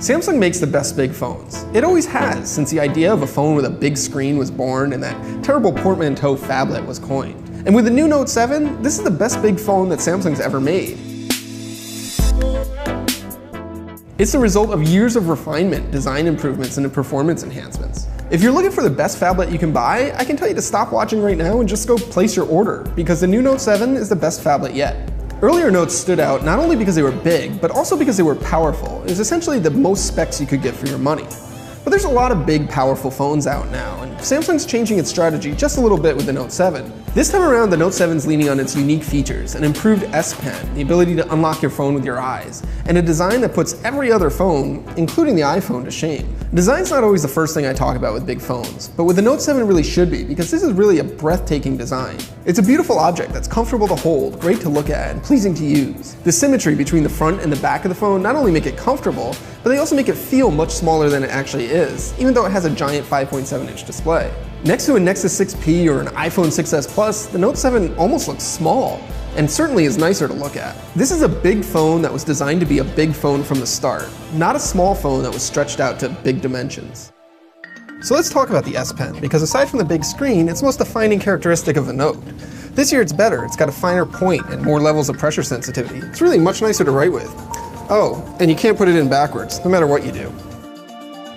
Samsung makes the best big phones. It always has, since the idea of a phone with a big screen was born and that terrible portmanteau phablet was coined. And with the new Note 7, this is the best big phone that Samsung's ever made. It's the result of years of refinement, design improvements, and performance enhancements. If you're looking for the best phablet you can buy, I can tell you to stop watching right now and just go place your order, because the new Note 7 is the best phablet yet. Earlier Notes stood out not only because they were big, but also because they were powerful. It was essentially the most specs you could get for your money. But there's a lot of big, powerful phones out now, and Samsung's changing its strategy just a little bit with the Note 7. This time around, the Note 7's leaning on its unique features, an improved S Pen, the ability to unlock your phone with your eyes, and a design that puts every other phone, including the iPhone, to shame. Design's not always the first thing I talk about with big phones, but with the Note 7 it really should be, because this is really a breathtaking design. It's a beautiful object that's comfortable to hold, great to look at, and pleasing to use. The symmetry between the front and the back of the phone not only make it comfortable, but they also make it feel much smaller than it actually is, even though it has a giant 5.7-inch display. Next to a Nexus 6P or an iPhone 6s Plus, the Note 7 almost looks small, and certainly is nicer to look at. This is a big phone that was designed to be a big phone from the start, not a small phone that was stretched out to big dimensions. So let's talk about the S Pen, because aside from the big screen, it's the most defining characteristic of the Note. This year it's better, it's got a finer point and more levels of pressure sensitivity. It's really much nicer to write with. Oh, and you can't put it in backwards, no matter what you do.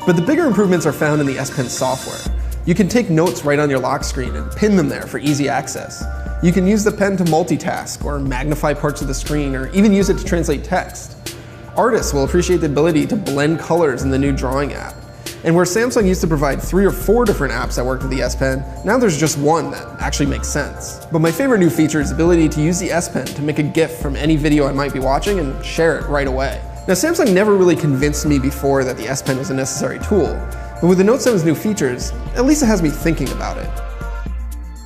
But the bigger improvements are found in the S Pen software. You can take notes right on your lock screen and pin them there for easy access. You can use the pen to multitask or magnify parts of the screen, or even use it to translate text. Artists will appreciate the ability to blend colors in the new drawing app. And where Samsung used to provide 3 or 4 different apps that worked with the S Pen, now there's just one that actually makes sense. But my favorite new feature is the ability to use the S Pen to make a GIF from any video I might be watching and share it right away. Now, Samsung never really convinced me before that the S Pen was a necessary tool, but with the Note 7's new features, at least it has me thinking about it.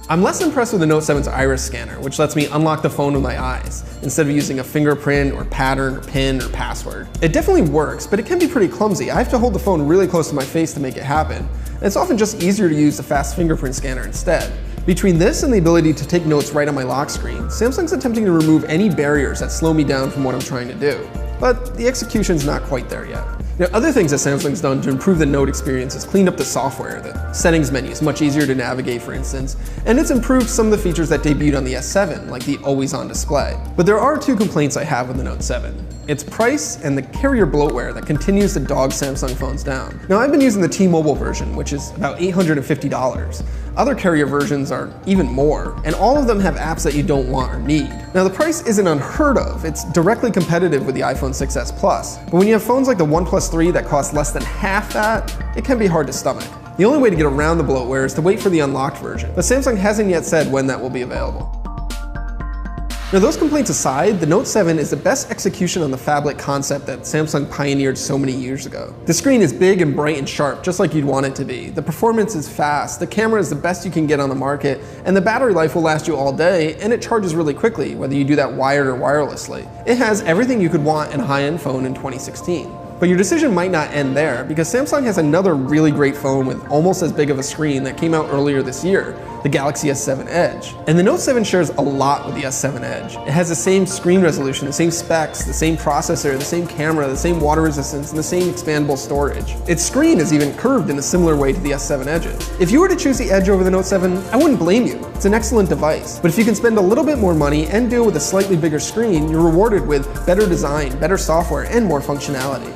I'm less impressed with the Note 7's iris scanner, which lets me unlock the phone with my eyes, instead of using a fingerprint or pattern or pin or password. It definitely works, but it can be pretty clumsy. I have to hold the phone really close to my face to make it happen, and it's often just easier to use the fast fingerprint scanner instead. Between this and the ability to take notes right on my lock screen, Samsung's attempting to remove any barriers that slow me down from what I'm trying to do. But the execution's not quite there yet. Now, other things that Samsung's done to improve the Note experience is cleaned up the software. The settings menu is much easier to navigate, for instance, and it's improved some of the features that debuted on the S7, like the always-on display. But there are 2 complaints I have with the Note 7. Its price and the carrier bloatware that continues to dog Samsung phones down. Now, I've been using the T-Mobile version, which is about $850. Other carrier versions are even more, and all of them have apps that you don't want or need. Now, the price isn't unheard of. It's directly competitive with the iPhone 6s Plus. But when you have phones like the OnePlus 3 that cost less than half that, it can be hard to stomach. The only way to get around the bloatware is to wait for the unlocked version, but Samsung hasn't yet said when that will be available. Now, those complaints aside, the Note 7 is the best execution on the phablet concept that Samsung pioneered so many years ago. The screen is big and bright and sharp, just like you'd want it to be. The performance is fast, the camera is the best you can get on the market, and the battery life will last you all day, and it charges really quickly, whether you do that wired or wirelessly. It has everything you could want in a high-end phone in 2016. But your decision might not end there, because Samsung has another really great phone with almost as big of a screen that came out earlier this year, the Galaxy S7 Edge. And the Note 7 shares a lot with the S7 Edge. It has the same screen resolution, the same specs, the same processor, the same camera, the same water resistance, and the same expandable storage. Its screen is even curved in a similar way to the S7 Edge's. If you were to choose the Edge over the Note 7, I wouldn't blame you. It's an excellent device. But if you can spend a little bit more money and deal with a slightly bigger screen, you're rewarded with better design, better software, and more functionality.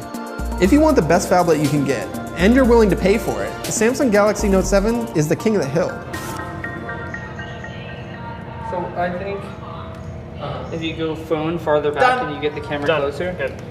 If you want the best phablet you can get, and you're willing to pay for it, the Samsung Galaxy Note 7 is the king of the hill. So I think if you go phone farther back and you get the camera closer. Good.